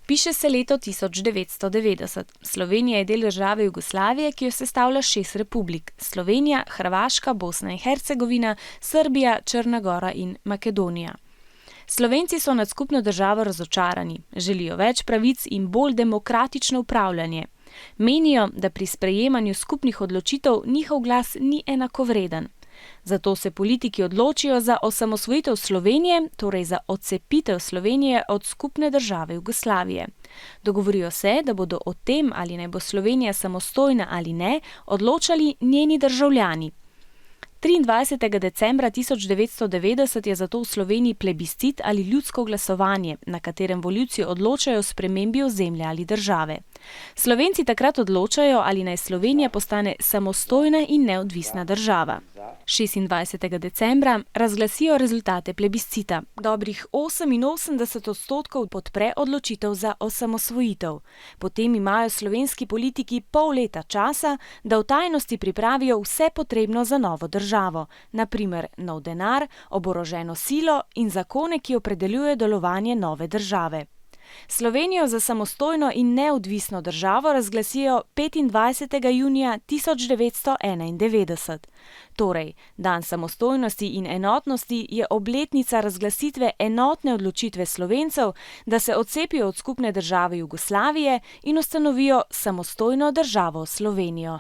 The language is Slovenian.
Piše se leto 1990. Slovenija je del države Jugoslavije, ki jo sestavlja 6 republik: Slovenija, Hrvaška, Bosna in Hercegovina, Srbija, Črna gora in Makedonija. Slovenci so nad skupno državo razočarani, želijo več pravic in bolj demokratično upravljanje. Menijo, da pri sprejemanju skupnih odločitev njihov glas ni enakovreden. Zato se politiki odločijo za osamosvojitev Slovenije, torej za odcepitev Slovenije od skupne države Jugoslavije. Dogovorijo se, da bodo o tem, ali naj bo Slovenija samostojna ali ne, odločali njeni državljani. 23. decembra 1990 je zato v Sloveniji plebiscit ali ljudsko glasovanje, na katerem volivci odločajo o spremembi ozemlja ali države. Slovenci takrat odločajo, ali naj Slovenija postane samostojna in neodvisna država. 26. decembra razglasijo rezultate plebiscita. Dobrih 88% podpre odločitev za osamosvojitev. Potem imajo slovenski politiki pol leta časa, da v tajnosti pripravijo vse potrebno za novo državo, na primer nov denar, oboroženo silo in zakone, ki opredeljujejo delovanje nove države. Slovenijo za samostojno in neodvisno državo razglasijo 25. junija 1991. Torej, dan samostojnosti in enotnosti je obletnica razglasitve enotne odločitve Slovencev, da se odcepijo od skupne države Jugoslavije in ustanovijo samostojno državo Slovenijo.